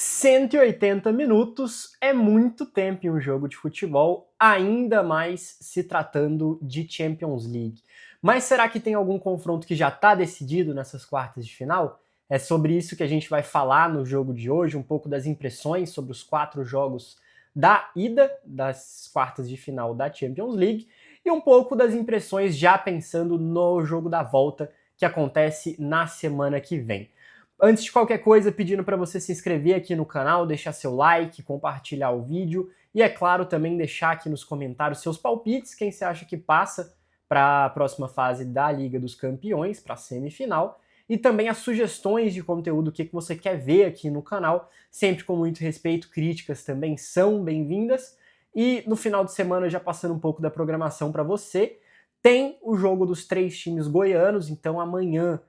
180 minutos é muito tempo em um jogo de futebol, ainda mais se tratando de Champions League. Mas será que tem algum confronto que já está decidido nessas quartas de final? É sobre isso que a gente vai falar no jogo de hoje, um pouco das impressões sobre os 4 jogos da ida das quartas de final da Champions League e um pouco das impressões já pensando no jogo da volta que acontece na semana que vem. Antes de qualquer coisa, pedindo para você se inscrever aqui no canal, deixar seu like, compartilhar o vídeo e, é claro, também deixar aqui nos comentários seus palpites, quem você acha que passa para a próxima fase da Liga dos Campeões, para a semifinal, e também as sugestões de conteúdo, o que você quer ver aqui no canal, sempre com muito respeito, críticas também são bem-vindas. E no final de semana, já passando um pouco da programação para você, tem o jogo dos 3 times goianos, então amanhã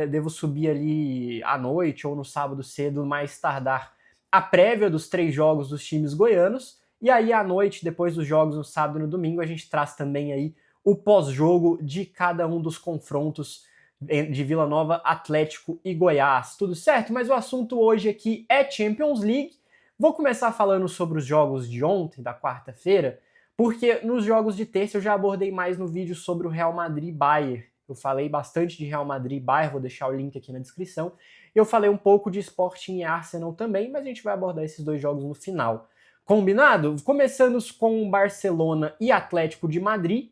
devo subir ali à noite ou no sábado cedo, mais tardar, a prévia dos 3 jogos dos times goianos. E aí à noite, depois dos jogos no sábado e no domingo, a gente traz também aí o pós-jogo de cada um dos confrontos de Vila Nova, Atlético e Goiás. Tudo certo? Mas o assunto hoje aqui é Champions League. Vou começar falando sobre os jogos de ontem, da quarta-feira, porque nos jogos de terça eu já abordei mais no vídeo sobre o Real Madrid e Bayern. Eu falei bastante de Real Madrid e Bayern, vou deixar o link aqui na descrição. Eu falei um pouco de Sporting e Arsenal também, mas a gente vai abordar esses 2 jogos no final. Combinado? Começando com Barcelona e Atlético de Madrid.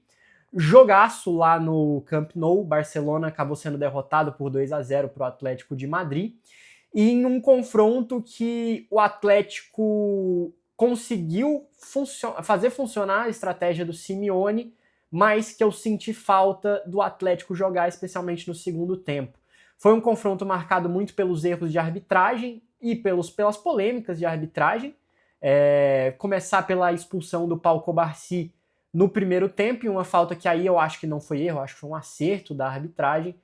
Jogaço lá no Camp Nou. Barcelona acabou sendo derrotado por 2-0 para o Atlético de Madrid. E em um confronto que o Atlético conseguiu fazer funcionar a estratégia do Simeone, mas que eu senti falta do Atlético jogar, especialmente no segundo tempo. Foi um confronto marcado muito pelos erros de arbitragem e pelas polêmicas de arbitragem. Começar pela expulsão do Pau Cobarci no primeiro tempo, e uma falta que aí eu acho que não foi erro, acho que foi um acerto da arbitragem.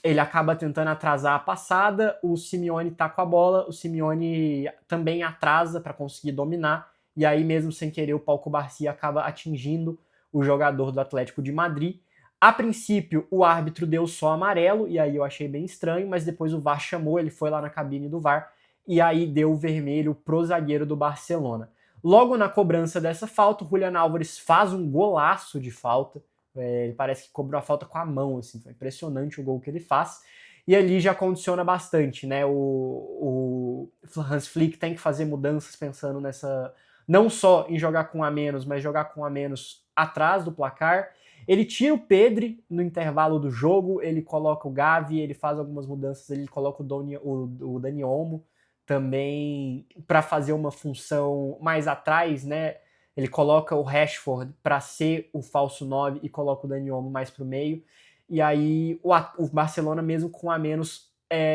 Ele acaba tentando atrasar a passada, o Simeone tá com a bola, o Simeone também atrasa para conseguir dominar, e aí mesmo sem querer o Pau Cobarci acaba atingindo o jogador do Atlético de Madrid. A princípio, o árbitro deu só amarelo, e aí eu achei bem estranho, mas depois o VAR chamou, ele foi lá na cabine do VAR, e aí deu o vermelho pro zagueiro do Barcelona. Logo na cobrança dessa falta, o Julián Álvares faz um golaço de falta, ele parece que cobrou a falta com a mão, assim, foi impressionante o gol que ele faz, e ali já condiciona bastante, né? O Hans Flick tem que fazer mudanças pensando nessa, não só em jogar com a menos, mas jogar com a menos atrás do placar. Ele tira o Pedri no intervalo do jogo, ele coloca o Gavi, ele faz algumas mudanças, ele coloca o Dani Olmo também para fazer uma função mais atrás, né? Ele coloca o Rashford para ser o falso 9 e coloca o Dani Olmo mais para o meio. E aí o Barcelona, mesmo com a menos,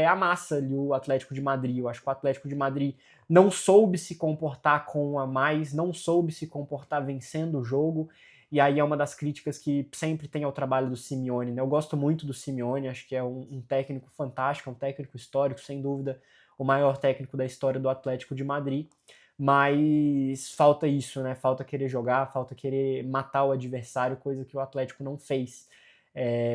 amassa ali o Atlético de Madrid. Eu acho que o Atlético de Madrid não soube se comportar com a mais, não soube se comportar vencendo o jogo. E aí é uma das críticas que sempre tem ao trabalho do Simeone, né? Eu gosto muito do Simeone, acho que é um técnico fantástico, um técnico histórico, sem dúvida, o maior técnico da história do Atlético de Madrid. Mas falta isso, né? Falta querer jogar, falta querer matar o adversário, coisa que o Atlético não fez.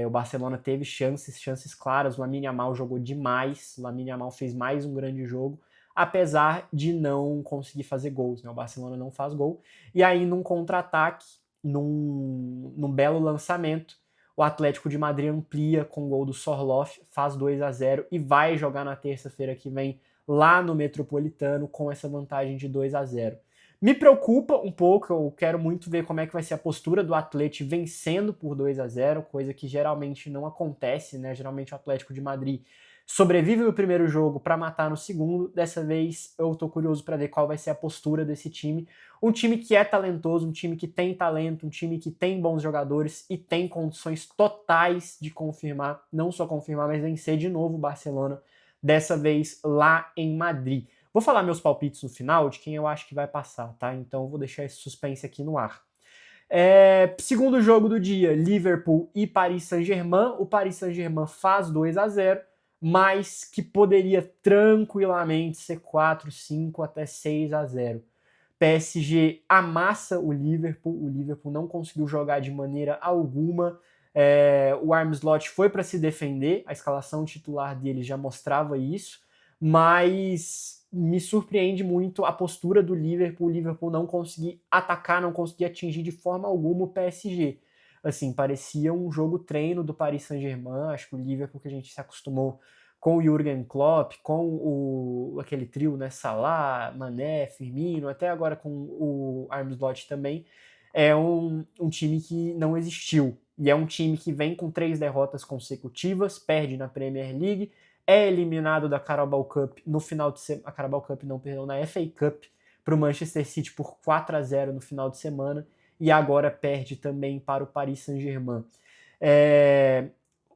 O Barcelona teve chances claras, o Lamine Yamal jogou demais, o Lamine Yamal fez mais um grande jogo, apesar de não conseguir fazer gols, né? O Barcelona não faz gol. E aí, num contra-ataque, num belo lançamento, o Atlético de Madrid amplia com o gol do Sorloth, faz 2-0 e vai jogar na terça-feira que vem lá no Metropolitano com essa vantagem de 2-0. Me preocupa um pouco, eu quero muito ver como é que vai ser a postura do Atlético vencendo por 2-0, coisa que geralmente não acontece, né? Geralmente o Atlético de Madrid sobrevive no primeiro jogo para matar no segundo. Dessa vez eu tô curioso para ver qual vai ser a postura desse time. Um time que é talentoso, um time que tem talento, um time que tem bons jogadores e tem condições totais de confirmar, não só confirmar, mas vencer de novo o Barcelona, dessa vez lá em Madrid. Vou falar meus palpites no final de quem eu acho que vai passar, tá? Então eu vou deixar esse suspense aqui no ar. Segundo jogo do dia, Liverpool e Paris Saint-Germain. O Paris Saint-Germain faz 2-0, mas que poderia tranquilamente ser 4-5 até 6-0. PSG amassa o Liverpool não conseguiu jogar de maneira alguma. O Arne Slot foi para se defender, a escalação titular dele já mostrava isso, mas me surpreende muito a postura do Liverpool, o Liverpool não conseguir atacar, não conseguir atingir de forma alguma o PSG. Assim, parecia um jogo treino do Paris Saint-Germain, acho que o Liverpool que a gente se acostumou com o Jürgen Klopp, com aquele trio, né, Salah, Mané, Firmino, até agora com o Arne Slot também, é um time que não existiu. E é um time que vem com 3 derrotas consecutivas, perde na Premier League, é eliminado da Carabao Cup no final de semana, a Carabao Cup não, perdão, na FA Cup para o Manchester City por 4-0 no final de semana e agora perde também para o Paris Saint-Germain.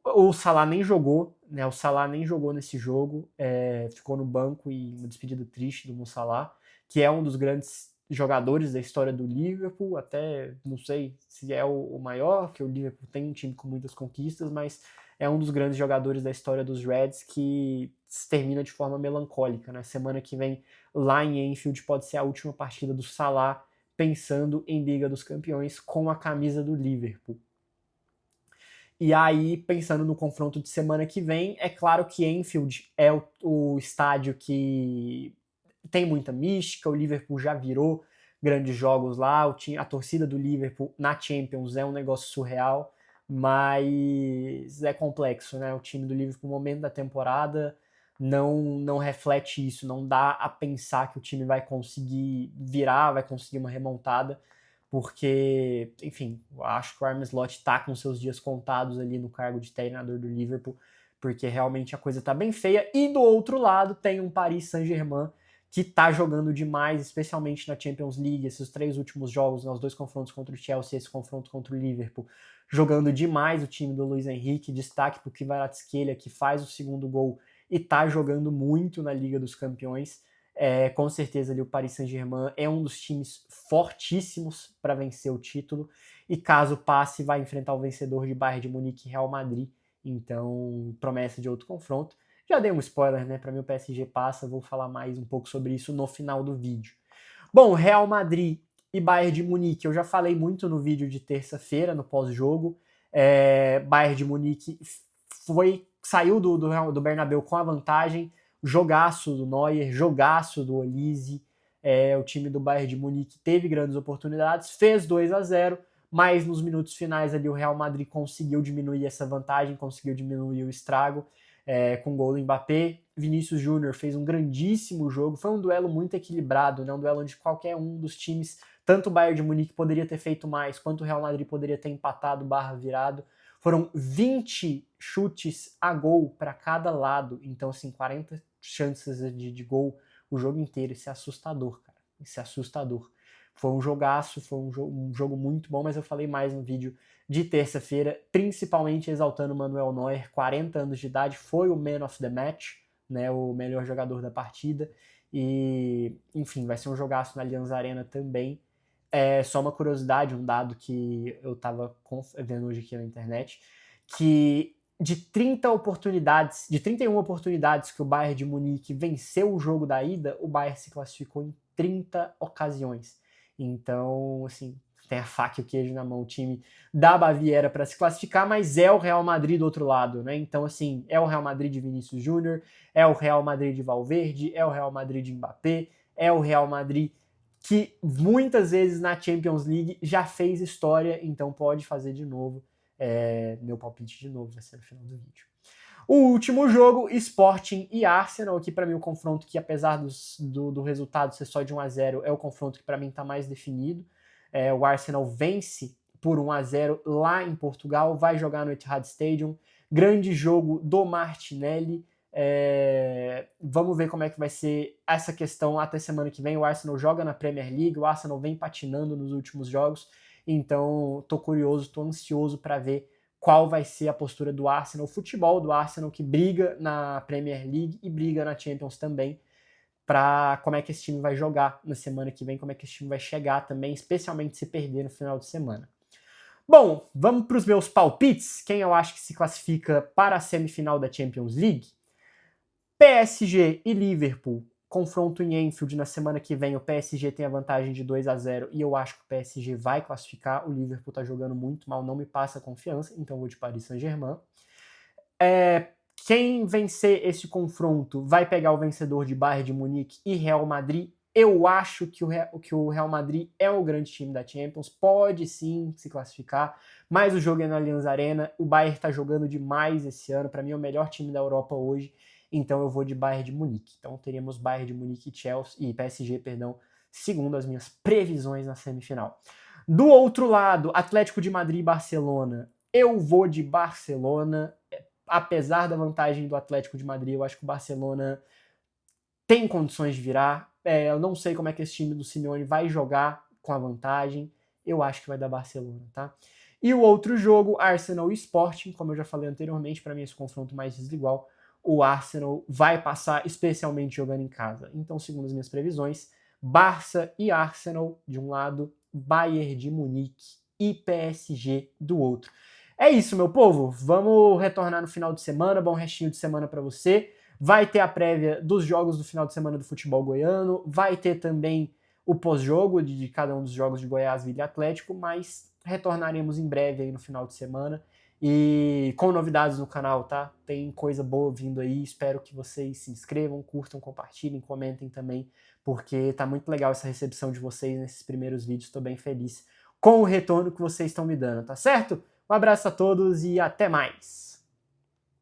O Salah nem jogou, né? O Salah nem jogou nesse jogo, ficou no banco e uma despedida triste do Mo Salah, que é um dos grandes jogadores da história do Liverpool, até não sei se é o maior, porque o Liverpool tem um time com muitas conquistas, mas é um dos grandes jogadores da história dos Reds que termina de forma melancólica, né? Semana que vem lá em Anfield pode ser a última partida do Salah pensando em Liga dos Campeões com a camisa do Liverpool. E aí, pensando no confronto de semana que vem, é claro que Anfield é o estádio que tem muita mística, o Liverpool já virou grandes jogos lá, a torcida do Liverpool na Champions é um negócio surreal, mas é complexo, né? O time do Liverpool, no momento da temporada, não reflete isso, não dá a pensar que o time vai conseguir virar, vai conseguir uma remontada, porque, enfim, eu acho que o Arne Slot está com seus dias contados ali no cargo de treinador do Liverpool, porque realmente a coisa está bem feia. E do outro lado tem um Paris Saint-Germain que está jogando demais, especialmente na Champions League, esses 3 últimos jogos, né, os 2 confrontos contra o Chelsea, esse confronto contra o Liverpool, jogando demais o time do Luiz Henrique, destaque para o Kvaratskhelia, que faz o segundo gol e está jogando muito na Liga dos Campeões. Com certeza ali o Paris Saint-Germain é um dos times fortíssimos para vencer o título, e caso passe vai enfrentar o vencedor de Bayern de Munique e Real Madrid, então promessa de outro confronto. Já dei um spoiler, né? Para mim o PSG passa, vou falar mais um pouco sobre isso no final do vídeo. Bom, Real Madrid e Bayern de Munique, eu já falei muito no vídeo de terça-feira, no pós-jogo. Bayern de Munique saiu do Bernabéu com a vantagem, jogaço do Neuer, jogaço do Olise. O time do Bayern de Munique teve grandes oportunidades, fez 2-0, mas nos minutos finais ali o Real Madrid conseguiu diminuir essa vantagem, conseguiu diminuir o estrago, com o gol do Mbappé. Vinícius Júnior fez um grandíssimo jogo, foi um duelo muito equilibrado, né? Um duelo onde qualquer um dos times, tanto o Bayern de Munique poderia ter feito mais, quanto o Real Madrid poderia ter empatado / virado. Foram 20 chutes a gol para cada lado, então assim, 40 chances de gol o jogo inteiro. Isso é assustador, cara. Isso é assustador. Foi um jogaço, foi um jogo muito bom, mas eu falei mais no vídeo de terça-feira, principalmente exaltando Manuel Neuer, 40 anos de idade, foi o Man of the Match, né, o melhor jogador da partida, e, enfim, vai ser um jogaço na Allianz Arena também. Só uma curiosidade, um dado que eu estava vendo hoje aqui na internet, que de 31 oportunidades que o Bayern de Munique venceu o jogo da ida, o Bayern se classificou em 30 ocasiões. Então, assim, tem a faca e o queijo na mão, o time da Baviera para se classificar, mas é o Real Madrid do outro lado, né? Então, assim, é o Real Madrid de Vinícius Júnior, é o Real Madrid de Valverde, é o Real Madrid de Mbappé, é o Real Madrid que muitas vezes na Champions League já fez história, então pode fazer de novo. Meu palpite de novo vai ser no final do vídeo. O último jogo, Sporting e Arsenal, aqui para mim o confronto que, apesar do resultado ser só de 1-0, é o confronto que para mim está mais definido. O Arsenal vence por 1-0 lá em Portugal, vai jogar no Etihad Stadium, grande jogo do Martinelli. Vamos ver como é que vai ser essa questão até semana que vem. O Arsenal joga na Premier League, o Arsenal vem patinando nos últimos jogos, então tô curioso, tô ansioso para ver qual vai ser a postura do Arsenal, o futebol do Arsenal que briga na Premier League e briga na Champions também, para como é que esse time vai jogar na semana que vem, como é que esse time vai chegar também, especialmente se perder no final de semana. Bom, vamos para os meus palpites, quem eu acho que se classifica para a semifinal da Champions League. PSG e Liverpool, confronto em Anfield na semana que vem. O PSG tem a vantagem de 2-0 e eu acho que o PSG vai classificar. O Liverpool tá jogando muito mal, não me passa confiança, então vou de Paris Saint-Germain. Quem vencer esse confronto vai pegar o vencedor de Bayern de Munique e Real Madrid. Eu acho que o Real Madrid é o grande time da Champions, pode sim se classificar, mas o jogo é na Allianz Arena, o Bayern está jogando demais esse ano, para mim é o melhor time da Europa hoje, então eu vou de Bayern de Munique. Então teremos Bayern de Munique e Chelsea, e PSG, perdão, segundo as minhas previsões na semifinal. Do outro lado, Atlético de Madrid e Barcelona, eu vou de Barcelona, apesar da vantagem do Atlético de Madrid, eu acho que o Barcelona tem condições de virar. Eu não sei como é que esse time do Simeone vai jogar com a vantagem. Eu acho que vai dar Barcelona, tá? E o outro jogo, Arsenal e Sporting, como eu já falei anteriormente, para mim esse confronto mais desigual, o Arsenal vai passar, especialmente jogando em casa. Então, segundo as minhas previsões, Barça e Arsenal de um lado, Bayern de Munique e PSG do outro. É isso, meu povo. Vamos retornar no final de semana. Bom restinho de semana para você. Vai ter a prévia dos jogos do final de semana do futebol goiano. Vai ter também o pós-jogo de cada um dos jogos de Goiás, Vila e Atlético, mas retornaremos em breve aí no final de semana e com novidades no canal, tá? Tem coisa boa vindo aí. Espero que vocês se inscrevam, curtam, compartilhem, comentem também, porque tá muito legal essa recepção de vocês nesses primeiros vídeos. Estou bem feliz com o retorno que vocês estão me dando, tá certo? Um abraço a todos e até mais!